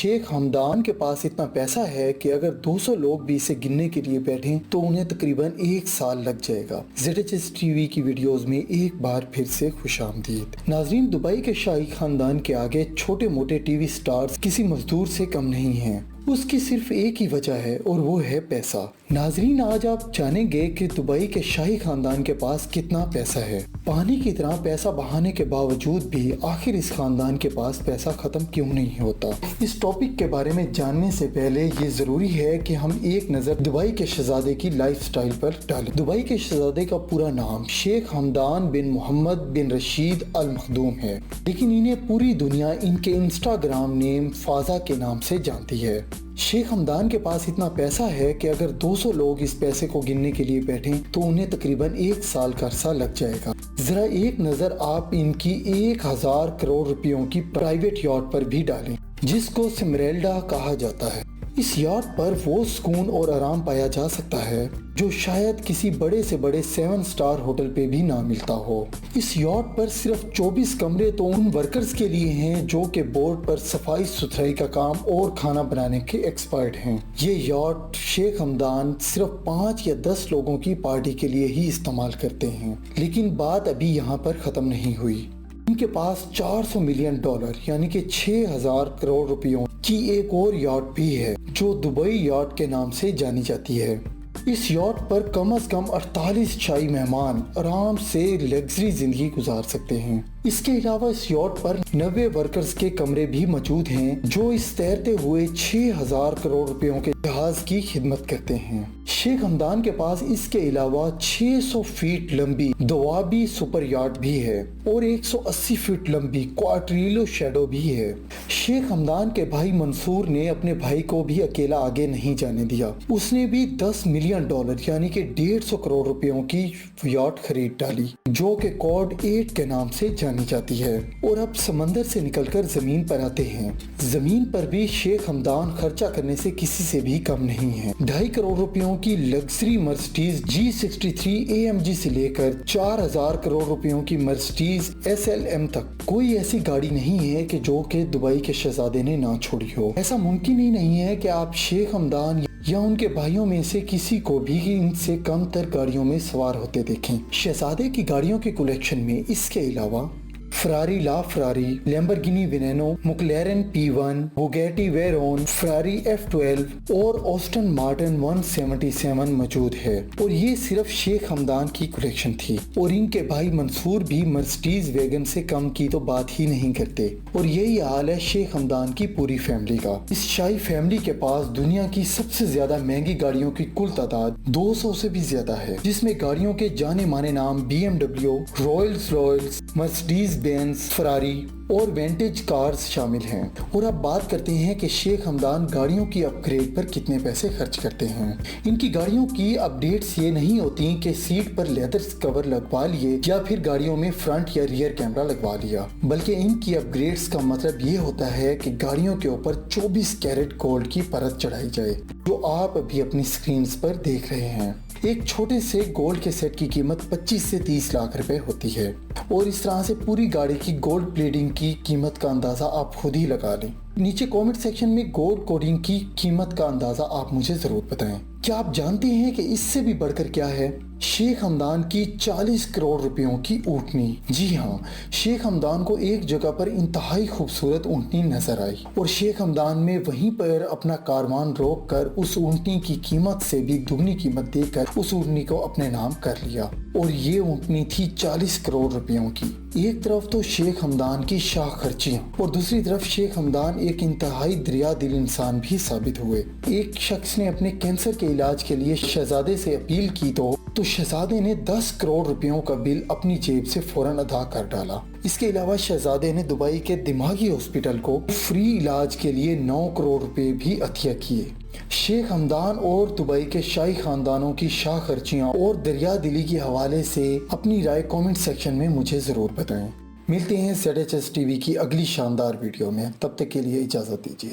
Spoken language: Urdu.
شیخ ہمدان کے پاس اتنا پیسہ ہے کہ اگر 200 لوگ بھی اسے گننے کے لیے بیٹھیں تو انہیں تقریباً 1 سال لگ جائے گا۔ ZHS ٹی وی کی ویڈیوز میں ایک بار پھر سے خوش آمدید۔ ناظرین، دبئی کے شاہی خاندان کے آگے چھوٹے موٹے ٹی وی سٹارز کسی مزدور سے کم نہیں ہیں۔ اس کی صرف ایک ہی وجہ ہے اور وہ ہے پیسہ۔ ناظرین، آج آپ جانیں گے کہ دبئی کے شاہی خاندان کے پاس کتنا پیسہ ہے۔ پانی کی طرح پیسہ بہانے کے باوجود بھی آخر اس خاندان کے پاس پیسہ ختم کیوں نہیں ہوتا؟ اس ٹاپک کے بارے میں جاننے سے پہلے یہ ضروری ہے کہ ہم ایک نظر دبئی کے شہزادے کی لائف سٹائل پر ڈالیں۔ دبئی کے شہزادے کا پورا نام شیخ ہمدان بن محمد بن رشید ال مخدوم ہے، لیکن انہیں پوری دنیا ان کے انسٹاگرام نیم فازا کے نام سے جانتی ہے۔ شیخ ہمدان کے پاس اتنا پیسہ ہے کہ اگر 200 لوگ اس پیسے کو گننے کے لیے بیٹھیں تو انہیں تقریباً 1 سال کا عرصہ لگ جائے گا۔ ذرا ایک نظر آپ ان کی 1000 کروڑ روپیوں کی پرائیویٹ یاٹ پر بھی ڈالیں، جس کو سمریلڈا کہا جاتا ہے۔ اس یاٹ پر وہ سکون اور آرام پایا جا سکتا ہے جو شاید کسی بڑے سے بڑے 7 سٹار ہوٹل پہ بھی نہ ملتا ہو۔ اس یاٹ پر صرف 24 کمرے تو ان ورکرز کے لیے ہیں جو کہ بورڈ پر صفائی ستھرائی کا کام اور کھانا بنانے کے ایکسپرٹ ہیں۔ یہ یاٹ شیخ ہمدان صرف 5 یا 10 لوگوں کی پارٹی کے لیے ہی استعمال کرتے ہیں، لیکن بات ابھی یہاں پر ختم نہیں ہوئی۔ ان کے پاس $400 ملین یعنی کہ 6000 کروڑ روپیوں کی ایک اور یاٹ بھی ہے جو دبئی یاٹ کے نام سے جانی جاتی ہے۔ اس یاٹ پر کم از کم 48 شاہی مہمان آرام سے لگژری زندگی گزار سکتے ہیں۔ اس کے علاوہ اس یاٹ پر 90 ورکرز کے کمرے بھی موجود ہیں جو اس تیرتے ہوئے 6000 کروڑ روپیوں کے جہاز کی خدمت کرتے ہیں۔ شیخ ہمدان کے پاس اس کے علاوہ 600 فیٹ لمبی دوابی سپر یاٹ بھی ہے اور 180 فیٹ لمبی کوارٹریلو شیڈو بھی ہے۔ شیخ ہمدان کے بھائی منصور نے اپنے بھائی کو بھی اکیلا آگے نہیں جانے دیا۔ اس نے بھی $10 ملین یعنی کہ 150 کروڑ روپیوں کی یاٹ خرید ڈالی جو کہ کوڈ 8 کے نام سے جانی جاتی ہے۔ اور اب سمندر سے نکل کر زمین پر آتے ہیں۔ زمین پر بھی شیخ ہمدان خرچہ کرنے سے کسی سے بھی کم نہیں ہے۔ 2.5 کروڑ روپیوں کی لگژری مرسڈیز G63 AMG سے لے کر 4000 کروڑ روپیوں کی مرسڈیز SLM تک کوئی ایسی گاڑی نہیں ہے کہ جو کہ دبئی کے شہزادے نے نہ چھوڑی ہو۔ ایسا ممکن ہی نہیں ہے کہ آپ شیخ ہمدان یا ان کے بھائیوں میں سے کسی کو بھی ان سے کم تر گاڑیوں میں سوار ہوتے دیکھیں۔ شہزادے کی گاڑیوں کے کلیکشن میں اس کے علاوہ فراری لا فراری، لیمبرگینی وینینو، مکلارن P1، بوگیٹی ویرون، فراری F12 اور آسٹن مارٹن 177 موجود ہے۔ اور یہ صرف شیخ ہمدان کی کلیکشن تھی، اور ان کے بھائی منصور بھی مرسڈیز ویگن سے کم کی تو بات ہی نہیں کرتے۔ اور یہی حال ہے شیخ ہمدان کی پوری فیملی کا۔ اس شاہی فیملی کے پاس دنیا کی سب سے زیادہ مہنگی گاڑیوں کی کل تعداد 200 سے بھی زیادہ ہے، جس میں گاڑیوں کے جانے مانے نام BMW، رائلز رائلز، مرسڈیز بینز، فراری اور وینٹیج کارز شامل ہیں۔ اور اب بات کرتے ہیں کہ شیخ ہمدان گاڑیوں کی اپ گریڈ پر کتنے پیسے خرچ کرتے ہیں۔ ان کی گاڑیوں کی اپ ڈیٹس یہ نہیں ہوتی کہ سیٹ پر لیدر کور لگوا لیے یا پھر گاڑیوں میں فرنٹ یا ریئر کیمرہ لگوا لیا، بلکہ ان کی اپ گریڈز کا مطلب یہ ہوتا ہے کہ گاڑیوں کے اوپر 24 کیرٹ گولڈ کی پرت چڑھائی جائے، جو آپ ابھی اپنی سکرینز پر دیکھ رہے ہیں۔ ایک چھوٹے سے گولڈ کے سیٹ کی قیمت 25 سے 30 لاکھ روپے ہوتی ہے، اور اس طرح سے پوری گاڑی کی گولڈ پلیٹنگ کی قیمت کا اندازہ آپ خود ہی لگا لیں۔ نیچے کامنٹ سیکشن میں گولڈ کوڈنگ کی قیمت کا اندازہ آپ مجھے ضرور بتائیں۔ کیا آپ جانتے ہیں کہ اس سے بھی بڑھ کر کیا ہے؟ شیخ ہمدان کی 40 کروڑ روپیوں کی اونٹنی۔ جی ہاں، شیخ ہمدان کو ایک جگہ پر انتہائی خوبصورت اونٹنی نظر آئی اور شیخ ہمدان میں وہیں پر اپنا کاروان روک کر اس اونٹنی کی قیمت سے بھی دگنی قیمت دے کر اس اونٹنی کو اپنے نام کر لیا، اور یہ اونٹنی تھی 40 کروڑ روپیوں کی۔ ایک طرف تو شیخ ہمدان کی شاہ خرچیاں اور دوسری طرف شیخ ہمدان ایک انتہائی دریا دل انسان بھی ثابت ہوئے۔ ایک شخص نے اپنے کینسر کے علاج کے لیے شہزادے سے اپیل کی تو شہزادے نے 10 کروڑ روپیوں کا بل اپنی جیب سے فوراً ادا کر ڈالا۔ اس کے علاوہ شہزادے نے دبئی کے دماغی ہاسپٹل کو فری علاج کے لیے 9 کروڑ روپے بھی عطیہ کیے۔ شیخ ہمدان اور دبئی کے شاہی خاندانوں کی شاہ خرچیاں اور دریا دلی کے حوالے سے اپنی رائے کامنٹ سیکشن میں مجھے ضرور بتائیں۔ ملتے ہیں ZHS ٹی وی کی اگلی شاندار ویڈیو میں، تب تک کے لیے اجازت دیجیے۔